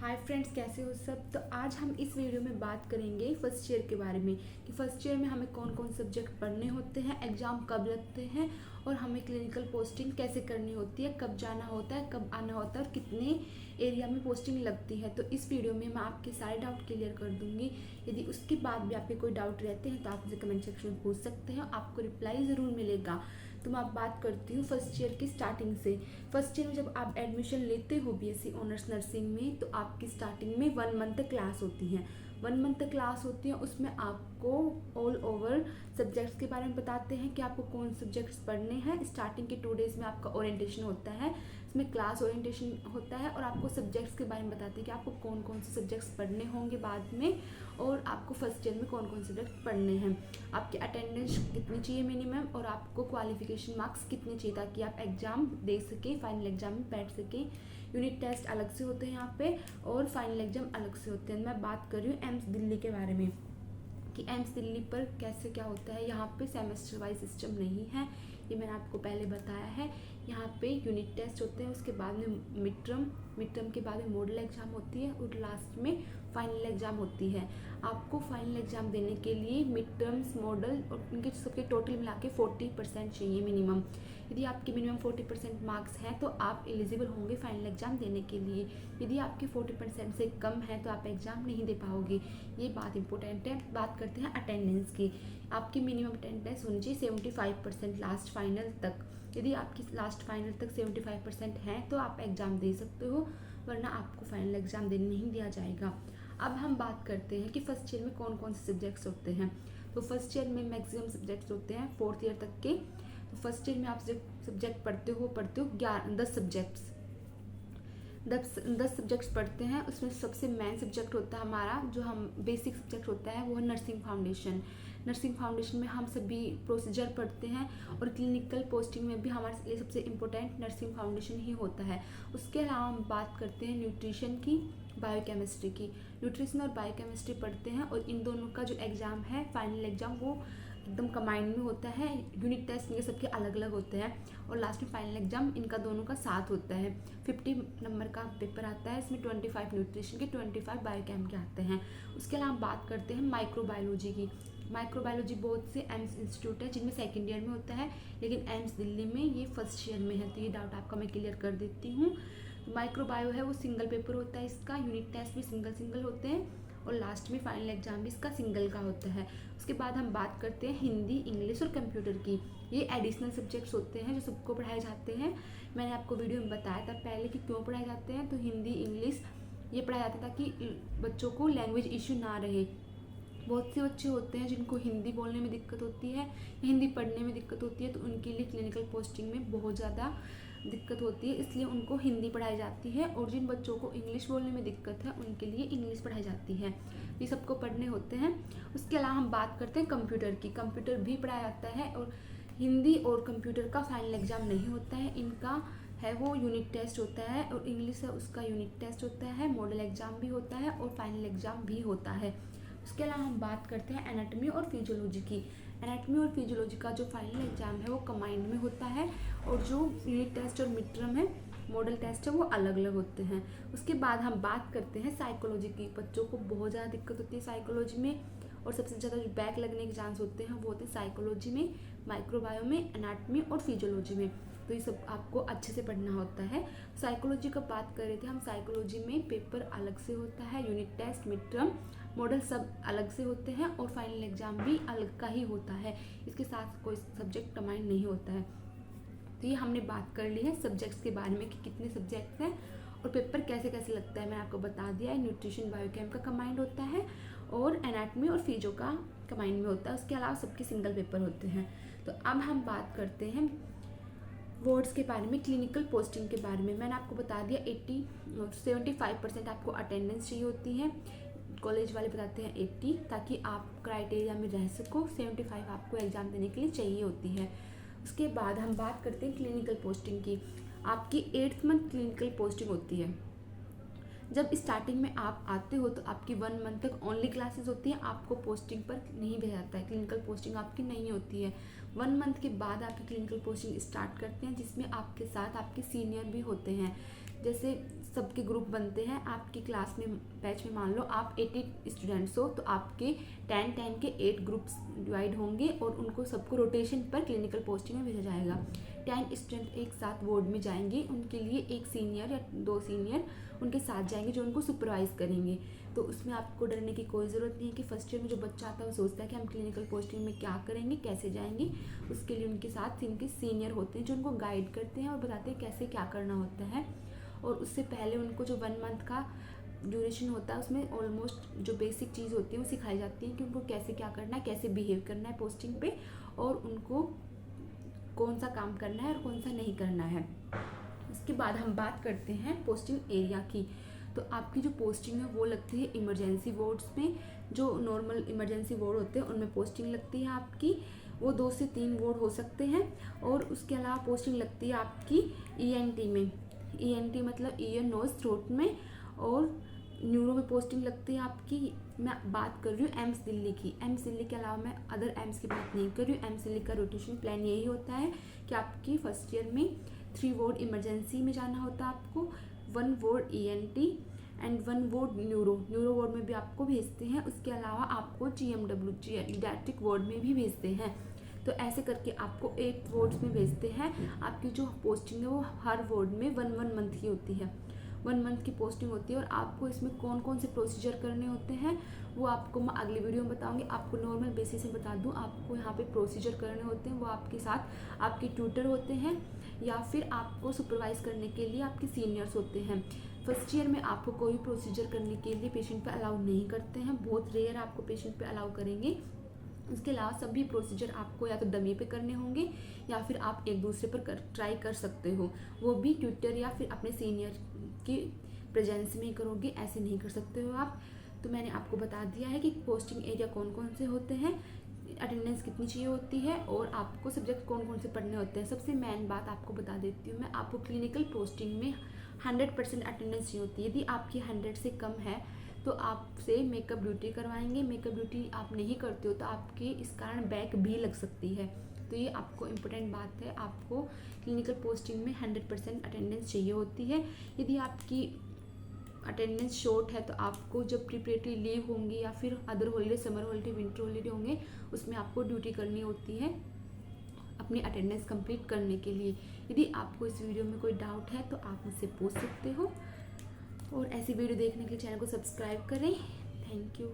Hi friends, कैसे हो सब। तो आज हम इस वीडियो में बात करेंगे फर्स्ट ईयर के बारे में कि फर्स्ट ईयर में हमें कौन कौन सब्जेक्ट पढ़ने होते हैं, एग्ज़ाम कब लगते हैं और हमें क्लिनिकल पोस्टिंग कैसे करनी होती है, कब जाना होता है, कब आना होता है और कितने एरिया में पोस्टिंग लगती है। तो इस वीडियो में मैं आपके सारे डाउट क्लियर कर दूंगी। यदि उसके बाद भी आपके कोई डाउट रहते हैं तो आप मुझे कमेंट सेक्शन में पूछ सकते हैं, आपको रिप्लाई ज़रूर मिलेगा। तो मैं आप बात करती हूँ फर्स्ट ईयर की स्टार्टिंग से। फर्स्ट ईयर में जब आप एडमिशन लेते हो बीएससी ऑनर्स नर्सिंग में, तो आपकी स्टार्टिंग में 1 मंथ क्लास होती है। 1 मंथ क्लास होती है, उसमें आपको ऑल ओवर सब्जेक्ट्स के बारे में बताते हैं कि आपको कौन सब्जेक्ट्स पढ़ने हैं। स्टार्टिंग के 2 डेज में आपका ओरिएंटेशन होता है, इसमें क्लास ओरिएंटेशन होता है और आपको सब्जेक्ट्स के बारे में बताते हैं कि आपको कौन कौन से सब्जेक्ट्स पढ़ने होंगे बाद में और आपको फर्स्ट ईयर में कौन कौन से सब्जेक्ट पढ़ने हैं, आपकी अटेंडेंस कितनी चाहिए मिनिमम और आपको क्वालिफिकेशन मार्क्स कितने चाहिए ताकि आप एग्ज़ाम दे सकें, फाइनल एग्जाम में बैठ सकें। यूनिट टेस्ट अलग से होते हैं यहाँ पे और फाइनल एग्जाम अलग से होते हैं। मैं बात कर रही हूँ एम्स दिल्ली के बारे में कि एम्स दिल्ली पर कैसे क्या होता है। यहाँ पे सेमेस्टर वाइज सिस्टम नहीं है, ये मैंने आपको पहले बताया है। यहाँ पे यूनिट टेस्ट होते हैं, उसके बाद में मिड टर्म के बाद में मॉडल एग्जाम होती है और लास्ट में फाइनल एग्जाम होती है। आपको फाइनल एग्जाम देने के लिए मिड टर्म्स, मॉडल और उनके सबके टोटल मिला के 40% चाहिए मिनिमम। यदि आपके मिनिमम 40% मार्क्स हैं तो आप एलिजिबल होंगे फाइनल एग्जाम देने के लिए। यदि आपके 40% से कम है तो आप एग्ज़ाम नहीं दे पाओगे, ये बात इंपॉर्टेंट है। बात करते हैं अटेंडेंस की। आपकी मिनिमम अटेंडेंस होनी चाहिए 75% लास्ट फाइनल तक। यदि आपकी लास्ट फाइनल तक 75% है तो आप एग्ज़ाम दे सकते हो, वरना आपको फाइनल एग्ज़ाम देने नहीं दिया जाएगा। अब हम बात करते हैं कि फर्स्ट ईयर में कौन कौन से सब्जेक्ट्स होते हैं। तो फर्स्ट ईयर में मैक्सिमम सब्जेक्ट्स होते हैं 4th ईयर तक के। तो फर्स्ट ईयर में आप सब्जेक्ट पढ़ते हो 10 सब्जेक्ट्स, 10 सब्जेक्ट्स पढ़ते हैं। उसमें सबसे मेन सब्जेक्ट होता है हमारा, जो हम बेसिक सब्जेक्ट होता है वो है नर्सिंग फाउंडेशन। नर्सिंग फाउंडेशन में हम सभी प्रोसीजर पढ़ते हैं और क्लिनिकल पोस्टिंग में भी हमारे लिए सबसे इम्पोर्टेंट नर्सिंग फाउंडेशन ही होता है। उसके अलावा हम बात करते हैं न्यूट्रिशन की, बायोकेमिस्ट्री की। न्यूट्रिशन और बायोकेमिस्ट्री पढ़ते हैं और इन दोनों का जो एग्ज़ाम है फाइनल एग्ज़ाम वो एकदम कंबाइंड में होता है। यूनिट टेस्ट इनके सबके अलग अलग होते हैं और लास्ट में फाइनल एग्जाम इनका दोनों का साथ होता है। 50 नंबर का पेपर आता है, इसमें 25 न्यूट्रिशन के, 25 बायोकेम के आते हैं। उसके अलावा हम बात करते हैं माइक्रोबायोलॉजी की। माइक्रोबायोलॉजी बहुत से एम्स इंस्टीट्यूट है जिनमें सेकेंड ईयर में होता है, लेकिन एम्स दिल्ली में ये फर्स्ट ईयर में है। तो ये डाउट आपका मैं क्लियर कर देती हूँ। माइक्रोबायो है वो सिंगल पेपर होता है, इसका यूनिट टेस्ट भी सिंगल होते हैं और लास्ट में फाइनल एग्जाम भी इसका सिंगल का होता है। उसके बाद हम बात करते हैं हिंदी, इंग्लिश और कंप्यूटर की। ये एडिशनल सब्जेक्ट्स होते हैं जो सबको पढ़ाए जाते हैं। मैंने आपको वीडियो में बताया था पहले कि क्यों पढ़ाए जाते हैं। तो हिंदी, इंग्लिश ये पढ़ाया जाता था ताकि बच्चों को लैंग्वेज इशू ना रहे। बहुत से बच्चे होते हैं जिनको हिंदी बोलने में दिक्कत होती है, हिंदी पढ़ने में दिक्कत होती है, तो उनके लिए क्लिनिकल पोस्टिंग में बहुत ज़्यादा दिक्कत होती है, इसलिए उनको हिंदी पढ़ाई जाती है। और जिन बच्चों को इंग्लिश बोलने में दिक्कत है उनके लिए इंग्लिश पढ़ाई जाती है। ये सबको पढ़ने होते हैं। उसके अलावा हम बात करते हैं कंप्यूटर की। कंप्यूटर भी पढ़ाया जाता है और हिंदी और कंप्यूटर का फाइनल एग्ज़ाम नहीं होता है, इनका है वो यूनिट टेस्ट होता है। और इंग्लिश है उसका यूनिट टेस्ट होता है, मॉडल एग्ज़ाम भी होता है और फाइनल एग्ज़ाम भी होता है। उसके अलावा हम बात करते हैं एनाटॉमी और फिजियोलॉजी की। एनाटॉमी और फिजियोलॉजी का जो फाइनल एग्जाम है वो कंबाइंड में होता है और जो यूनिट टेस्ट और मिड टर्म है, मॉडल टेस्ट है, वो अलग अलग होते हैं। उसके बाद हम बात करते हैं साइकोलॉजी की। बच्चों को बहुत ज़्यादा दिक्कत होती है साइकोलॉजी में और सबसे ज़्यादा जो बैक लगने के चांस होते हैं वो होते हैं साइकोलॉजी में, माइक्रोबायो में, एनाटॉमी और फिजियोलॉजी में। तो ये सब आपको अच्छे से पढ़ना होता है। साइकोलॉजी का बात कर रहे थे हम, साइकोलॉजी में पेपर अलग से होता है, unit test, mid term, model सब अलग से होते हैं और फाइनल एग्जाम भी अलग का ही होता है। इसके साथ कोई सब्जेक्ट कंबाइंड नहीं होता है। तो ये हमने बात कर ली है सब्जेक्ट्स के बारे में कि कितने सब्जेक्ट्स हैं और पेपर कैसे कैसे लगता है, मैंने आपको बता दिया है। न्यूट्रिशन, बायोकेम का कंबाइंड होता है और एनाटॉमी और फिजियो का कंबाइंड में होता है। उसके अलावा सबके सिंगल पेपर होते हैं। तो अब हम बात करते हैं वार्ड्स के बारे में, क्लिनिकल पोस्टिंग के बारे में। मैंने आपको बता दिया 75% आपको अटेंडेंस चाहिए होती है। कॉलेज वाले बताते हैं 80, ताकि आप क्राइटेरिया में रह सको। 75 आपको एग्ज़ाम देने के लिए चाहिए होती है। उसके बाद हम बात करते हैं क्लिनिकल पोस्टिंग की। आपकी 8th मंथ क्लिनिकल पोस्टिंग होती है। जब स्टार्टिंग में आप आते हो तो आपकी 1 मंथ तक ओनली क्लासेस होती हैं, आपको पोस्टिंग पर नहीं भेजा जाता है, क्लिनिकल पोस्टिंग आपकी नहीं होती है। 1 मंथ के बाद आपकी क्लिनिकल पोस्टिंग स्टार्ट करते हैं, जिसमें आपके साथ आपके सीनियर भी होते हैं। जैसे सबके ग्रुप बनते हैं। आपकी क्लास में बैच में मान लो आप 80 स्टूडेंट्स हो, तो आपके 10 के 8 ग्रुप्स डिवाइड होंगे और उनको सबको रोटेशन पर क्लिनिकल पोस्टिंग में भेजा जाएगा। 10 स्टूडेंट एक साथ वार्ड में जाएंगे, उनके लिए एक सीनियर या 2 सीनियर उनके साथ जाएंगे जो उनको सुपरवाइज करेंगे। तो उसमें आपको डरने की कोई ज़रूरत नहीं है कि फर्स्ट ईयर में जो बच्चा आता है वो सोचता है कि हम क्लिनिकल पोस्टिंग में क्या करेंगे, कैसे जाएंगे। उसके लिए उनके साथ उनके सीनियर होते हैं जो उनको गाइड करते हैं और बताते हैं कैसे क्या करना होता है। और उससे पहले उनको जो 1 मंथ का ड्यूरेशन होता है उसमें ऑलमोस्ट जो बेसिक चीज़ होती है वो सिखाई जाती है कि उनको कैसे क्या करना है, कैसे बिहेव करना है पोस्टिंग पे, और उनको कौन सा काम करना है और कौन सा नहीं करना है। इसके बाद हम बात करते हैं पोस्टिंग एरिया की। तो आपकी जो पोस्टिंग है वो लगती है इमरजेंसी वार्ड्स में। जो नॉर्मल इमरजेंसी वार्ड होते हैं उनमें पोस्टिंग लगती है आपकी, वो 2 से 3 वार्ड हो सकते हैं। और उसके अलावा पोस्टिंग लगती है आपकी ENT में। ENT मतलब ईयर नोज थ्रोट में। और न्यूरो में पोस्टिंग लगती है आपकी, मैं बात कर रही हूँ एम्स दिल्ली की। एम्स दिल्ली के अलावा मैं अदर एम्स की बात नहीं कर रही हूँ। एम्स दिल्ली का रोटेशन प्लान यही होता है कि आपकी फर्स्ट ईयर में 3 वार्ड इमरजेंसी में जाना होता है आपको, 1 ward ENT and 1 ward neuro ward में भी आपको भेजते हैं। उसके अलावा आपको GMW जीडियाट्रिक वार्ड में भी भेजते हैं। तो ऐसे करके आपको 8 वार्ड्स में भेजते हैं। आपकी जो पोस्टिंग है वो हर वार्ड में 1 मंथ की होती है, 1 मंथ की पोस्टिंग होती है। और आपको इसमें कौन कौन से प्रोसीजर करने होते हैं वो आपको मैं अगली वीडियो में बताऊंगी। आपको नॉर्मल बेसिस से बता दूं, आपको यहाँ पे प्रोसीजर करने होते हैं, वो आपके साथ आपके ट्यूटर होते हैं या फिर आपको सुपरवाइज करने के लिए आपके सीनियर्स होते हैं। फर्स्ट ईयर में आपको कोई प्रोसीजर करने के लिए पेशेंट पे अलाउ नहीं करते हैं, बहुत रेयर आपको पेशेंट पे अलाउ करेंगे। उसके अलावा सभी प्रोसीजर आपको या तो डमी पे करने होंगे या फिर आप एक दूसरे पर ट्राई कर सकते हो, वो भी ट्यूटर या फिर अपने सीनियर की प्रेजेंस में ही करोगे, ऐसे नहीं कर सकते हो आप। तो मैंने आपको बता दिया है कि पोस्टिंग एरिया कौन कौन से होते हैं, अटेंडेंस कितनी चाहिए होती है और आपको सब्जेक्ट कौन कौन से पढ़ने होते हैं। सबसे मेन बात आपको बता देती हूँ मैं, आपको क्लिनिकल पोस्टिंग में 100% अटेंडेंस चाहिए होती है। यदि आपकी 100 से कम है तो आपसे मेकअप ड्यूटी करवाएंगे। मेकअप ड्यूटी आप नहीं करते हो तो आपके इस कारण बैक भी लग सकती है। तो ये आपको इम्पोर्टेंट बात है, आपको क्लिनिकल पोस्टिंग में 100% अटेंडेंस चाहिए होती है। यदि आपकी अटेंडेंस शॉर्ट है तो आपको जब प्रिपरेटरी लीव होंगी या फिर other holiday, summer holiday, winter holiday होंगे, उसमें आपको ड्यूटी करनी होती है अपनी अटेंडेंस कंप्लीट करने के लिए। यदि आपको इस वीडियो में कोई डाउट है तो आप मुझसे पूछ सकते हो। और ऐसी वीडियो देखने के लिए चैनल को सब्सक्राइब करें। Thank you.